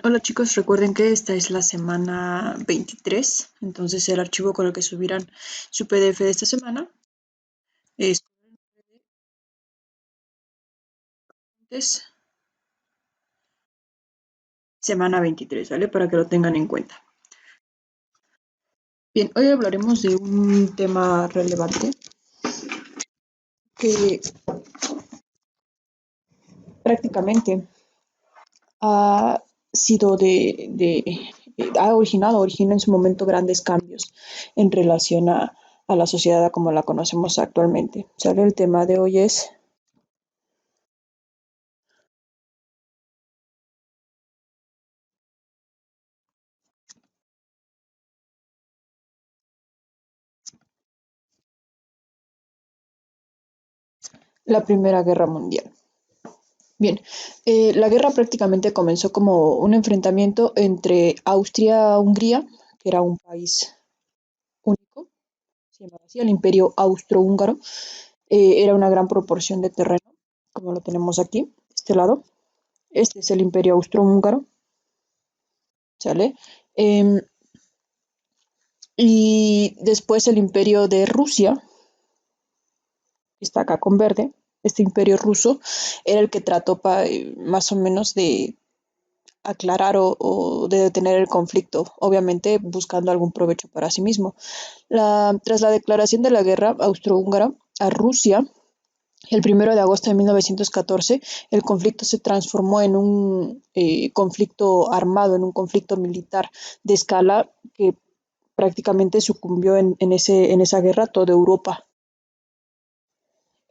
Hola chicos, recuerden que esta es la semana 23, entonces el archivo con el que subirán su PDF de esta semana es semana 23, ¿vale? Para que lo tengan en cuenta. Bien, hoy hablaremos de un tema relevante que prácticamente ha sido originó en su momento grandes cambios en relación a la sociedad como la conocemos actualmente. ¿Sale? El tema de hoy es la Primera Guerra Mundial. Bien, la guerra prácticamente comenzó como un enfrentamiento entre Austria-Hungría, que era un país único, se llamaba así, el Imperio Austrohúngaro. Era una gran proporción de terreno, como lo tenemos aquí, este lado. Este es el Imperio Austrohúngaro, ¿sale? Em, y después el Imperio de Rusia, que está acá con verde. Este imperio ruso era el que trató más o menos de aclarar o de detener el conflicto, obviamente buscando algún provecho para sí mismo. Tras la declaración de la guerra austrohúngara a Rusia, el 1 de agosto de 1914, el conflicto se transformó en un conflicto armado, en un conflicto militar de escala que prácticamente sucumbió en esa guerra toda Europa.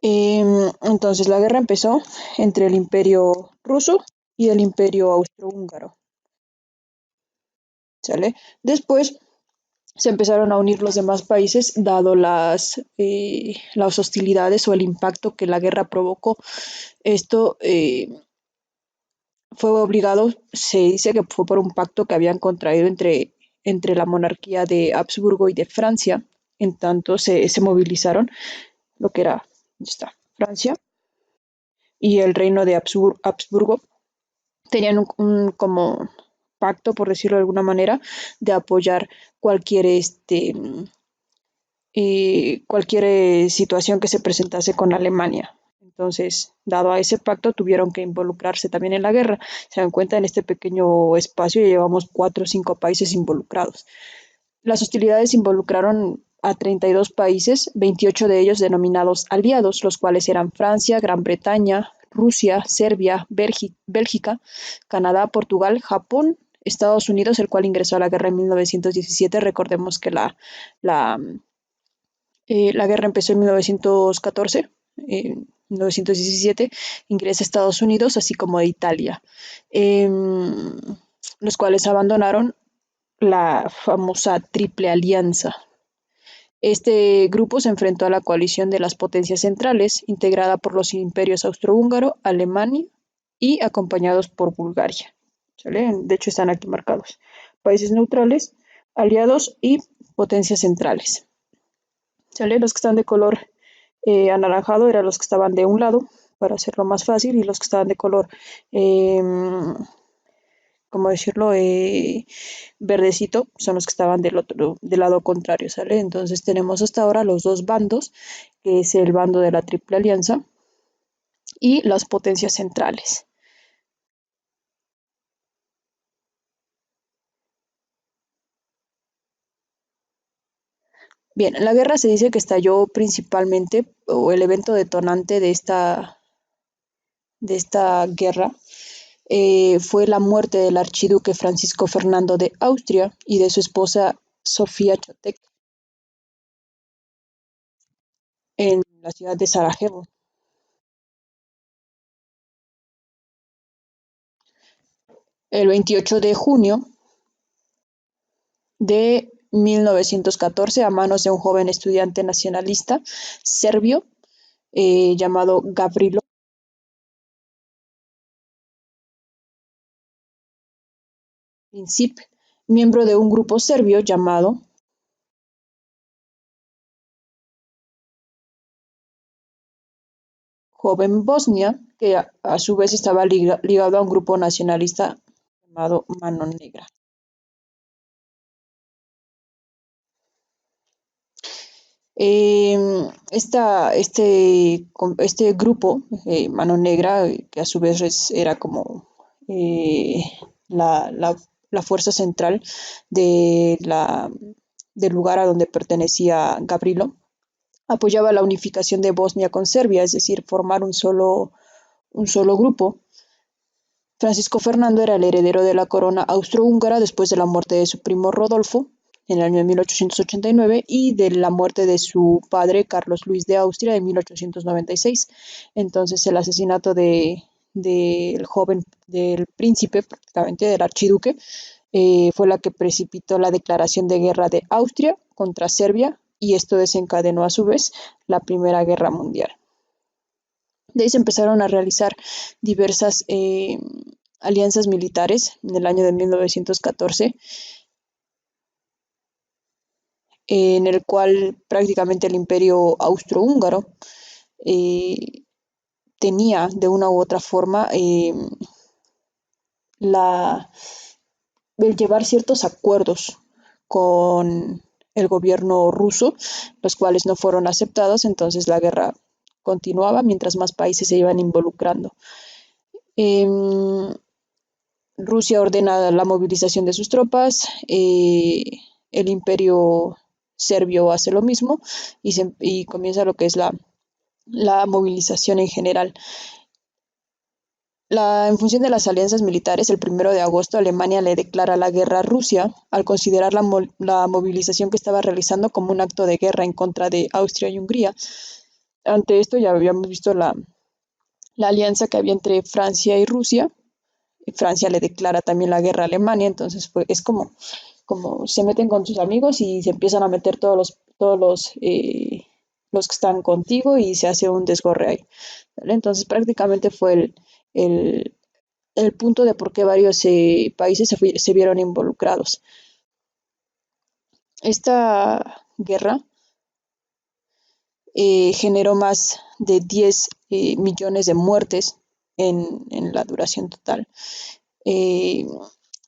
Entonces la guerra empezó entre el imperio ruso y el imperio austrohúngaro. ¿Sale? Después se empezaron a unir los demás países, dado las hostilidades o el impacto que la guerra provocó. Esto fue obligado, se dice que fue por un pacto que habían contraído entre la monarquía de Habsburgo y de Francia. En tanto, se movilizaron lo que era está, Francia y el reino de Habsburgo. Tenían como pacto, por decirlo de alguna manera, de apoyar cualquier situación que se presentase con Alemania. Entonces, dado a ese pacto, tuvieron que involucrarse también en la guerra. Se dan cuenta, en este pequeño espacio ya llevamos 4 o 5 países involucrados. Las hostilidades involucraron a 32 países, 28 de ellos denominados aliados, los cuales eran Francia, Gran Bretaña, Rusia, Serbia, Bélgica, Canadá, Portugal, Japón, Estados Unidos, el cual ingresó a la guerra en 1917. Recordemos que la la guerra empezó en 1914, en 1917 ingresa a Estados Unidos, así como de Italia, eh, los cuales abandonaron la famosa Triple Alianza. Este grupo se enfrentó a la coalición de las potencias centrales, integrada por los imperios austrohúngaro, Alemania y acompañados por Bulgaria. ¿Sale? De hecho, están aquí marcados. Países neutrales, aliados y potencias centrales. ¿Sale? Los que están de color anaranjado eran los que estaban de un lado, para hacerlo más fácil, y los que estaban de color, eh, ¿cómo decirlo? Verdecito, son los que estaban del lado contrario, ¿sale? Entonces tenemos hasta ahora los dos bandos, que es el bando de la Triple Alianza y las potencias centrales. Bien, la guerra se dice que estalló principalmente, o el evento detonante de esta guerra fue la muerte del archiduque Francisco Fernando de Austria y de su esposa Sofía Chotek en la ciudad de Sarajevo. El 28 de junio de 1914, a manos de un joven estudiante nacionalista serbio llamado Gavrilo Princip, miembro de un grupo serbio llamado Joven Bosnia, que a su vez estaba ligado a un grupo nacionalista. llamado Mano Negra. Este grupo, Mano Negra, que a su vez era como eh, la, la- la fuerza central de del lugar a donde pertenecía Gavrilo, apoyaba la unificación de Bosnia con Serbia, es decir, formar un solo grupo. Francisco Fernando era el heredero de la corona austrohúngara después de la muerte de su primo Rodolfo en el año de 1889 y de la muerte de su padre Carlos Luis de Austria en 1896. Entonces el asesinato del joven, del príncipe, prácticamente del archiduque, fue la que precipitó la declaración de guerra de Austria contra Serbia y esto desencadenó a su vez la Primera Guerra Mundial. De ahí se empezaron a realizar diversas alianzas militares en el año de 1914, en el cual prácticamente el imperio austrohúngaro eh, tenía de una u otra forma la, el llevar ciertos acuerdos con el gobierno ruso, los cuales no fueron aceptados, entonces la guerra continuaba mientras más países se iban involucrando. Eh, Rusia ordena la movilización de sus tropas, el imperio serbio hace lo mismo y comienza lo que es la movilización en general. En función de las alianzas militares, el 1 de agosto Alemania le declara la guerra a Rusia al considerar la movilización que estaba realizando como un acto de guerra en contra de Austria y Hungría. Ante esto ya habíamos visto la alianza que había entre Francia y Rusia. Francia le declara también la guerra a Alemania, entonces es como se meten con sus amigos y se empiezan a meter los que están contigo y se hace un desgorre ahí. ¿Vale? Entonces prácticamente fue el, el punto de por qué varios países se vieron involucrados. Esta guerra generó más de 10 millones de muertes en la duración total. Eh,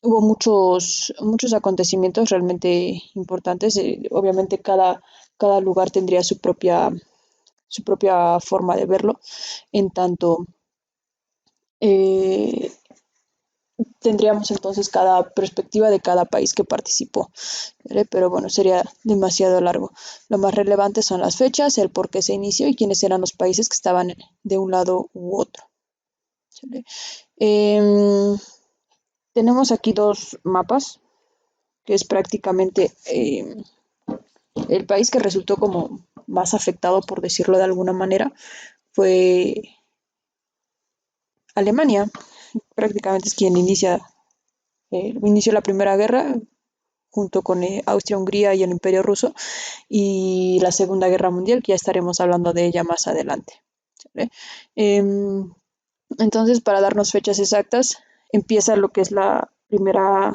Hubo muchos acontecimientos realmente importantes. Obviamente cada lugar tendría su propia forma de verlo, en tanto eh, tendríamos entonces cada perspectiva de cada país que participó, ¿vale? Pero bueno, sería demasiado largo. Lo más relevante son las fechas, el por qué se inició y quiénes eran los países que estaban de un lado u otro, ¿vale? Em, Tenemos aquí dos mapas, que es prácticamente el país que resultó como más afectado, por decirlo de alguna manera, fue Alemania. Prácticamente es quien inició la Primera Guerra junto con Austria-Hungría y el Imperio Ruso, y la Segunda Guerra Mundial, que ya estaremos hablando de ella más adelante. ¿Vale? Entonces, para darnos fechas exactas, empieza lo que es la Primera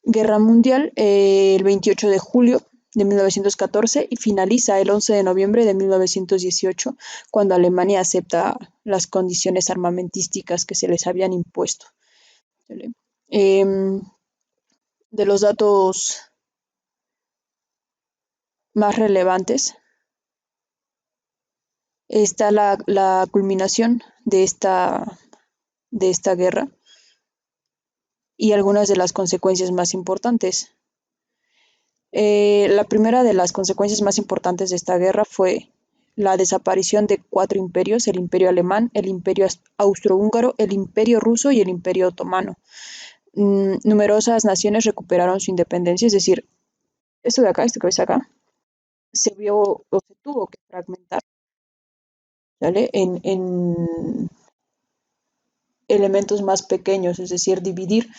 Guerra Mundial el 28 de julio de 1914 y finaliza el 11 de noviembre de 1918, cuando Alemania acepta las condiciones armamentísticas que se les habían impuesto. ¿Vale? Em, de los datos más relevantes está la culminación de esta guerra y algunas de las consecuencias más importantes. La primera de las consecuencias más importantes de esta guerra fue la desaparición de cuatro imperios: el imperio alemán, el imperio austrohúngaro, el imperio ruso y el imperio otomano. Numerosas naciones recuperaron su independencia, es decir, esto de acá, esto que ves acá, se vio o se tuvo que fragmentar, ¿vale? En elementos más pequeños, es decir, dividir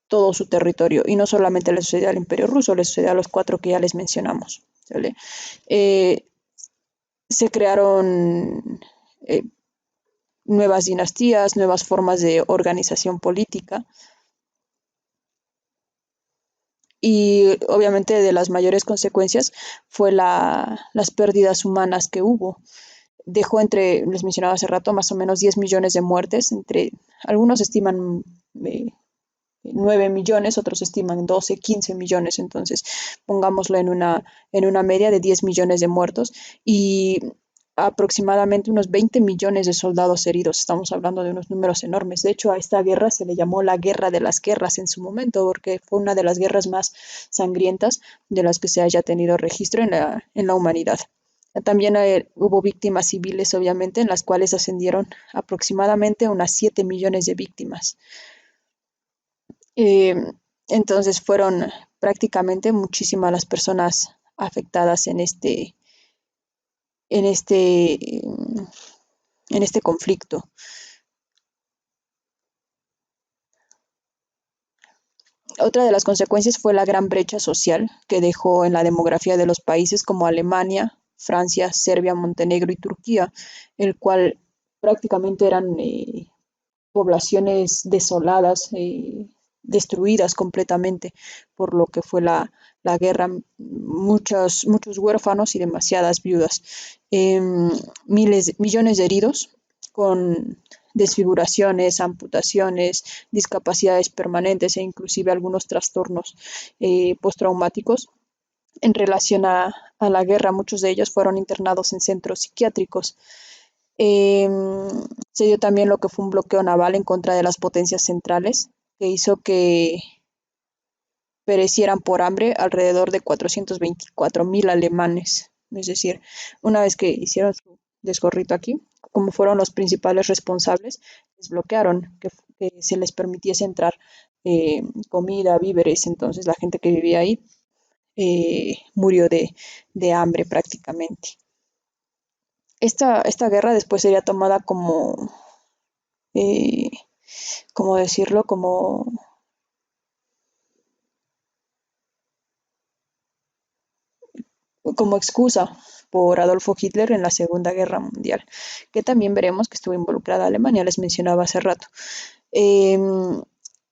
todo su territorio. Y no solamente le sucedió al Imperio Ruso, le sucedió a los cuatro que ya les mencionamos, ¿vale? Eh, Se crearon nuevas dinastías, nuevas formas de organización política y obviamente de las mayores consecuencias fue las pérdidas humanas que hubo. Dejó les mencionaba hace rato, más o menos 10 millones de muertes entre algunos estiman 9 millones, otros estiman 12, 15 millones, entonces pongámoslo en una media de 10 millones de muertos y aproximadamente unos 20 millones de soldados heridos. Estamos hablando de unos números enormes. De hecho, a esta guerra se le llamó la guerra de las guerras en su momento, porque fue una de las guerras más sangrientas de las que se haya tenido registro en la humanidad. También hubo víctimas civiles, obviamente, en las cuales ascendieron aproximadamente unas 7 millones de víctimas. Eh, entonces fueron prácticamente muchísimas las personas afectadas en este, en este conflicto. Otra de las consecuencias fue la gran brecha social que dejó en la demografía de los países como Alemania, Francia, Serbia, Montenegro y Turquía, el cual prácticamente eran poblaciones desoladas, destruidas completamente por lo que fue la guerra, muchos huérfanos y demasiadas viudas, millones de heridos con desfiguraciones, amputaciones, discapacidades permanentes e inclusive algunos trastornos postraumáticos. En relación a la guerra, muchos de ellos fueron internados en centros psiquiátricos. Eh, Se dio también lo que fue un bloqueo naval en contra de las potencias centrales, que hizo que perecieran por hambre alrededor de 424.000 alemanes. Es decir, una vez que hicieron su desgorrito aquí, como fueron los principales responsables, les bloquearon que se les permitiese entrar comida, víveres. Entonces la gente que vivía ahí murió de hambre prácticamente. Esta guerra después sería tomada como, eh, ¿cómo decirlo? Como excusa por Adolfo Hitler en la Segunda Guerra Mundial, que también veremos que estuvo involucrada Alemania, les mencionaba hace rato. Eh,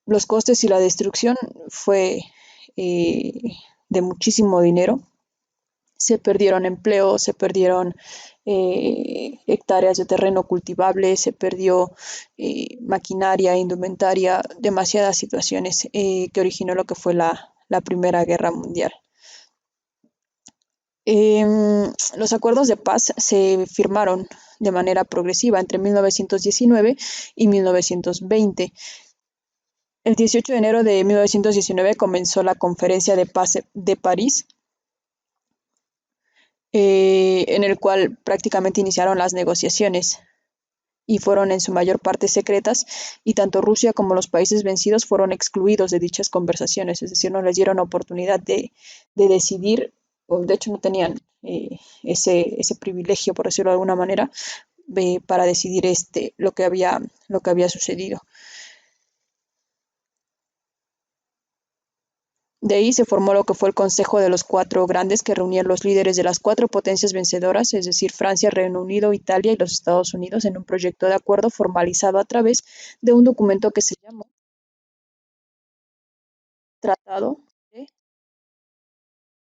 los costes y la destrucción fue eh, de muchísimo dinero. Se perdieron empleos, se perdieron hectáreas de terreno cultivable, se perdió maquinaria, indumentaria, demasiadas situaciones que originó lo que fue la Primera Guerra Mundial. Los acuerdos de paz se firmaron de manera progresiva entre 1919 y 1920. El 18 de enero de 1919 comenzó la Conferencia de Paz de París, en el cual prácticamente iniciaron las negociaciones y fueron en su mayor parte secretas, y tanto Rusia como los países vencidos fueron excluidos de dichas conversaciones, es decir, no les dieron oportunidad de decidir, o de hecho no tenían ese privilegio, por decirlo de alguna manera, para decidir lo que había sucedido. De ahí se formó lo que fue el Consejo de los Cuatro Grandes, que reunía a los líderes de las cuatro potencias vencedoras, es decir, Francia, Reino Unido, Italia y los Estados Unidos, en un proyecto de acuerdo formalizado a través de un documento que se llamó Tratado de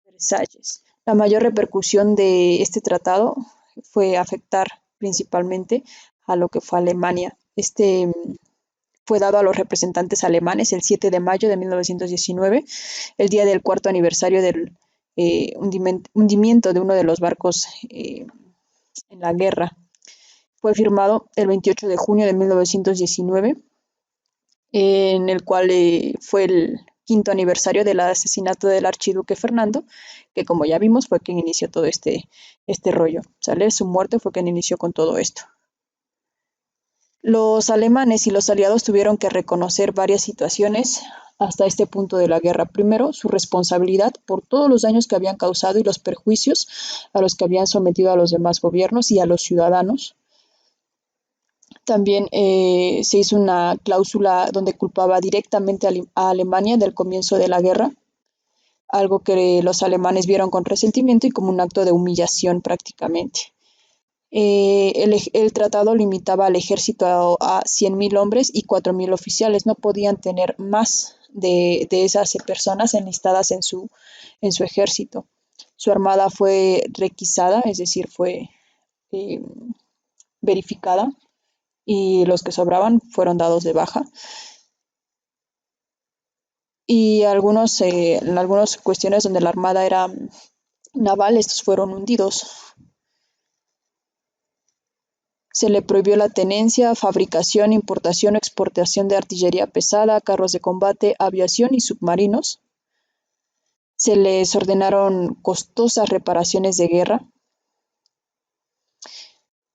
Versalles. La mayor repercusión de este tratado fue afectar principalmente a lo que fue Alemania. Fue dado a los representantes alemanes el 7 de mayo de 1919, el día del cuarto aniversario del hundimiento de uno de los barcos en la guerra. Fue firmado el 28 de junio de 1919, en el cual fue el quinto aniversario del asesinato del archiduque Fernando, que como ya vimos fue quien inició todo este rollo, ¿sale? Su muerte fue quien inició con todo esto. Los alemanes y los aliados tuvieron que reconocer varias situaciones hasta este punto de la guerra. Primero, su responsabilidad por todos los daños que habían causado y los perjuicios a los que habían sometido a los demás gobiernos y a los ciudadanos. También se hizo una cláusula donde culpaba directamente a Alemania del comienzo de la guerra, algo que los alemanes vieron con resentimiento y como un acto de humillación prácticamente. El tratado limitaba al ejército a 100.000 hombres y 4.000 oficiales. No podían tener más de esas personas enlistadas en su ejército. Su armada fue requisada, es decir, fue eh, verificada, y los que sobraban fueron dados de baja. Y en algunas cuestiones donde la armada era naval, estos fueron hundidos. Se le prohibió la tenencia, fabricación, importación o exportación de artillería pesada, carros de combate, aviación y submarinos. Se les ordenaron costosas reparaciones de guerra.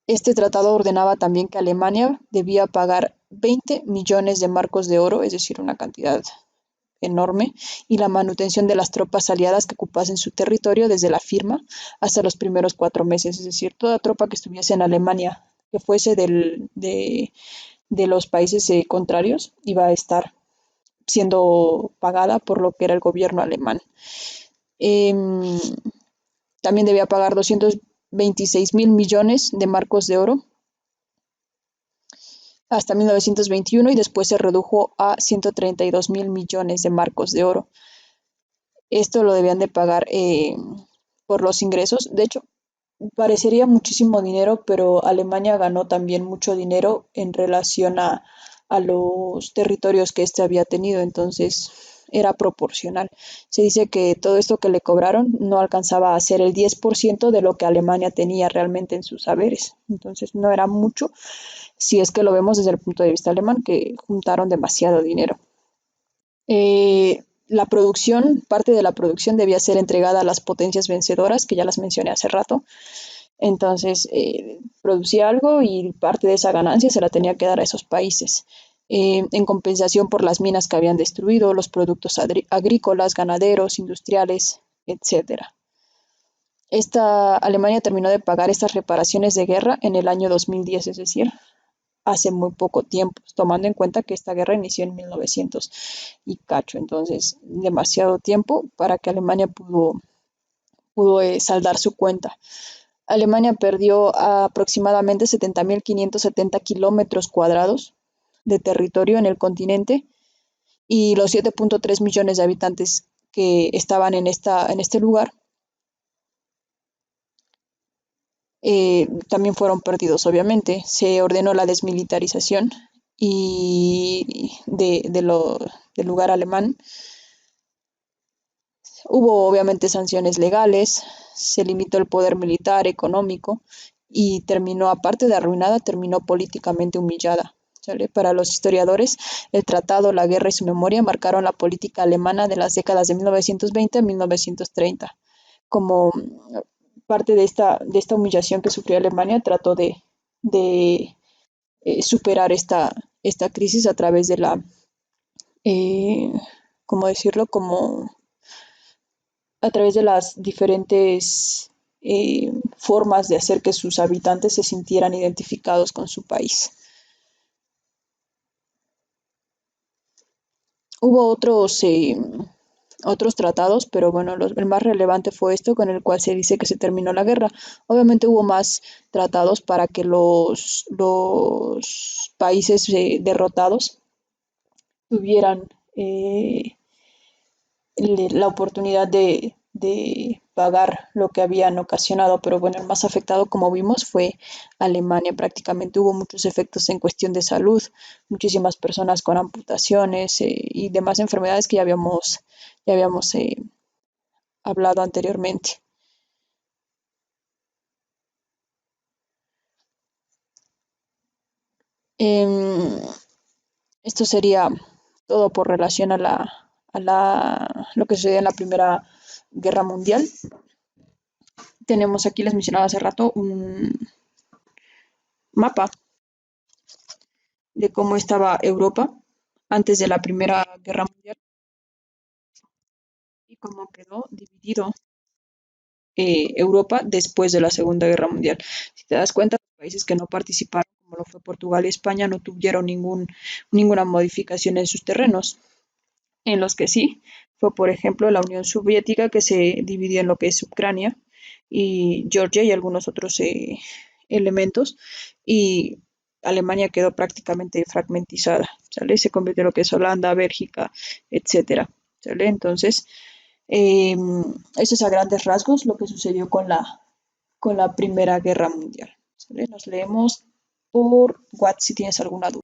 Este tratado ordenaba también que Alemania debía pagar 20 millones de marcos de oro, es decir, una cantidad enorme, y la manutención de las tropas aliadas que ocupasen su territorio desde la firma hasta los primeros 4 meses, es decir, toda tropa que estuviese en Alemania, que fuese de los países contrarios, iba a estar siendo pagada por lo que era el gobierno alemán. Em, También debía pagar 226.000 millones de marcos de oro hasta 1921 y después se redujo a 132.000 millones de marcos de oro. Esto lo debían de pagar por los ingresos. De hecho, parecería muchísimo dinero, pero Alemania ganó también mucho dinero en relación a los territorios que éste había tenido, entonces era proporcional. Se dice que todo esto que le cobraron no alcanzaba a ser el 10% de lo que Alemania tenía realmente en sus haberes, entonces no era mucho si es que lo vemos desde el punto de vista alemán, que juntaron demasiado dinero. La producción, parte de la producción debía ser entregada a las potencias vencedoras, que ya las mencioné hace rato. Entonces, producía algo y parte de esa ganancia se la tenía que dar a esos países, en compensación por las minas que habían destruido, los productos agrícolas, ganaderos, industriales, etcétera. Esta Alemania terminó de pagar estas reparaciones de guerra en el año 2010, es decir, hace muy poco tiempo, tomando en cuenta que esta guerra inició en 1900 y cacho, entonces demasiado tiempo para que Alemania pudo saldar su cuenta. Alemania perdió aproximadamente 70.570 kilómetros cuadrados de territorio en el continente y los 7.3 millones de habitantes que estaban en este lugar también fueron perdidos, obviamente. Se ordenó la desmilitarización del lugar alemán. Hubo obviamente sanciones legales, se limitó el poder militar, económico y terminó, aparte de arruinada, terminó políticamente humillada. ¿Sale? Para los historiadores, el tratado, la guerra y su memoria marcaron la política alemana de las décadas de 1920 a 1930. Como parte de esta humillación que sufrió Alemania, trató de superar esta crisis a través de eh, ¿cómo decirlo? Como a través de las diferentes formas de hacer que sus habitantes se sintieran identificados con su país. Hubo otros tratados, pero bueno, el más relevante fue esto con el cual se dice que se terminó la guerra. Obviamente hubo más tratados para que los países derrotados tuvieran la oportunidad de pagar lo que habían ocasionado, pero bueno, el más afectado, como vimos, fue Alemania. Prácticamente hubo muchos efectos en cuestión de salud, muchísimas personas con amputaciones y demás enfermedades que ya habíamos hablado anteriormente. Em, Esto sería todo por relación lo que sucedió en la Primera Guerra Mundial. Tenemos aquí, les mencionaba hace rato, un mapa de cómo estaba Europa antes de la Primera Guerra Mundial y cómo quedó dividido Europa después de la Segunda Guerra Mundial. Si te das cuenta, los países que no participaron, como lo fue Portugal y España, no tuvieron ninguna modificación en sus terrenos. En los que sí, fue por ejemplo la Unión Soviética, que se dividió en lo que es Ucrania y Georgia y algunos otros elementos, y Alemania quedó prácticamente fragmentizada, ¿sale? Se convirtió en lo que es Holanda, Bélgica, etcétera, ¿sale? Entonces, eh, eso es a grandes rasgos lo que sucedió con la Primera Guerra Mundial, ¿sale? Nos leemos por WhatsApp si tienes alguna duda.